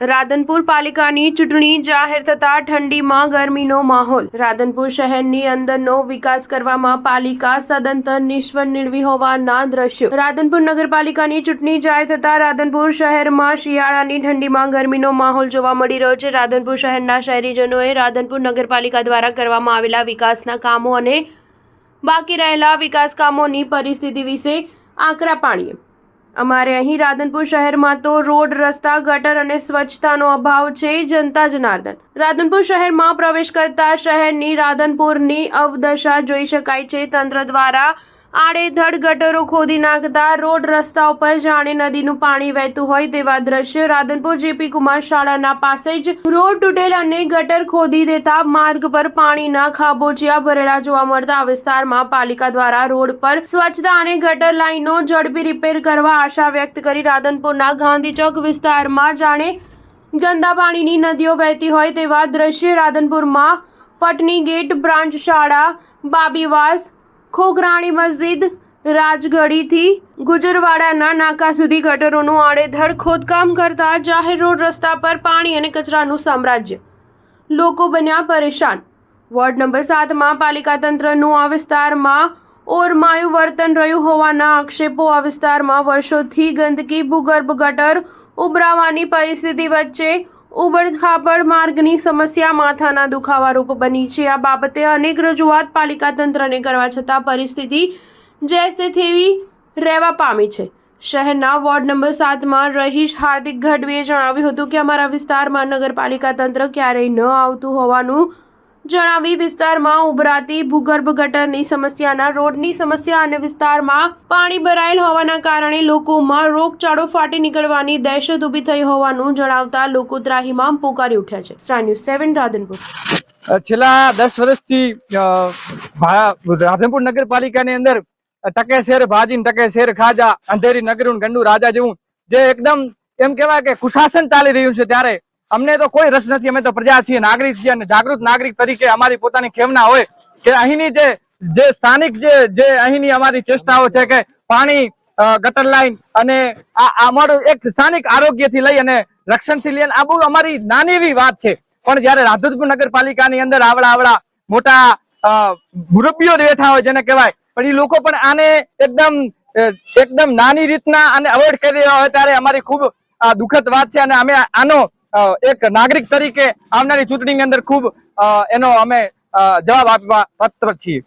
રાધનપુર પાલિકાની ચૂંટણી જાહેર થતા ઠંડીમાં ગરમીનો માહોલ। રાધનપુર શહેરની અંદરનો વિકાસ કરવામાં પાલિકા સદંતર નિષ્ફળ નીવડી હોવાના દ્રશ્યો। રાધનપુર નગરપાલિકાની ચૂંટણી જાહેર થતા રાધનપુર શહેરમાં શિયાળાની ઠંડીમાં ગરમીનો માહોલ જોવા મળી રહ્યો છે। રાધનપુર શહેરના શહેરીજનોએ રાધનપુર નગરપાલિકા દ્વારા કરવામાં આવેલા વિકાસના કામો અને બાકી રહેલા વિકાસ કામોની પરિસ્થિતિ વિશે આકરા પાણીએ। અમારે અહીં રાધનપુર શહેરમાં તો રોડ, રસ્તા, ગટર અને સ્વચ્છતાનો અભાવ છે। જનતા જનાર્દન। રાધનપુર શહેરમાં પ્રવેશ કરતા શહેરની રાધનપુરની અવદશા જોઈ શકાય છે। તંત્ર દ્વારા આડેધડ ગટરો ખોદી નાખતા રોડ, રસ્તા ઉપર જાણે નદીનું પાણી વહેતું હોય તેવા દ્રશ્યો। રાધનપુર જેપી કુમાર શાળાના પાસે જ રોડ તૂટેલ અને ગટર ખોદી દેતા માર્ગ પર પાણીના ખાબોચિયા ભરેલા જોવા મળતા આ વિસ્તારમાં પાલિકા દ્વારા રોડ પર સ્વચ્છતા અને ગટર લાઈનો ઝડપી રિપેર કરવા આશા વ્યક્ત કરી। રાધનપુરના ગાંધી ચોક વિસ્તારમાં જાણે ગંદા પાણીની નદીઓ વહેતી હોય તેવા દ્રશ્ય। રાધનપુરમાં પટની ગેટ બ્રાન્ચ શાળા, બાબીવાસ, ખોગરાણી મસ્જિદ, રાજગઢીથી ગુજરવાડાના નાકા સુધી ગટરોનું આડેધડ ખોદકામ કરતા જાહેર રોડ, રસ્તા પર પાણી અને કચરાનું સામ્રાજ્ય। લોકો બન્યા પરેશાન। વોર્ડ નંબર 7માં પાલિકા તંત્રનું આ વિસ્તારમાં ઓરમાયું વર્તન રહ્યું હોવાના આક્ષેપો। આ વિસ્તારમાં વર્ષોથી ગંદકી, ભૂગર્ભ ગટર ઉભરાવાની પરિસ્થિતિ વચ્ચે ઉબડખાબડ માર્ગની સમસ્યા માથાના દુખાવા રૂપ બની છે। આ બાબતે અનેક રજૂઆત પાલિકા તંત્રને કરવા છતાં પરિસ્થિતિ જેસે તેવી રહેવા પામી છે। શહેરના વોર્ડ નંબર 7માં રહીશ હાર્દિક ગઢવીએ જણાવ્યું હતું કે અમારા વિસ્તારમાં નગરપાલિકા તંત્ર ક્યારેય ન આવતું હોવાનું જણાવી વિસ્તારમાં ઉભરાતી ભૂગર્ભ ગટરની સમસ્યાના રોડની સમસ્યા અને વિસ્તારમાં પાણી ભરાયેલ હોવાના કારણે લોકોમાં રોગચાળો ફાટી નીકળવાની દહેશત ઊભી થઈ હોવાનું જણાવતા લોકો ત્રાહિમામ પોકારી ઉઠ્યા છે। Star news 7 Radhanpur. છેલ્લા 10 વર્ષથી રાધનપુર નગરપાલિકાની અંદર ટકે શેર ભાજી, ટકે શેર ખાજા, અંધેરી નગરું, ગંડુ રાજા જેવું જે એકદમ એમ કહેવાય કે કુશાસન ચાલી રહ્યું છે ત્યારે અમને તો કોઈ રસ નથી। અમે તો પ્રજા છીએ, નાગરિક છીએ અને જાગૃત નાગરિક તરીકે અમારી પોતાની ખેવના હોય કે અહીંની જે સ્થાનિક જે અહીંની અમારી ચેષ્ટાઓ છે કે પાણી, ગટર લાઈન અને અમારું એક સ્થાનિક આરોગ્યથી લઈ અને રક્ષણથી લઈ આ બહુ અમારી નાની એવી વાત છે। પણ જયારે રાધનપુર નગરપાલિકાની અંદર આવડા મોટા મુરબ્બીઓ બેઠા હોય જેને કહેવાય, પણ એ લોકો પણ આને એકદમ નાની રીતના અને અવોઇડ કરી રહ્યા હોય ત્યારે અમારી ખૂબ દુઃખદ વાત છે અને અમે આનો એક નાગરિક તરીકે આવનારી ચૂંટણીની અંદર ખૂબ એનો અમે જવાબ આપવા તત્પર છીએ।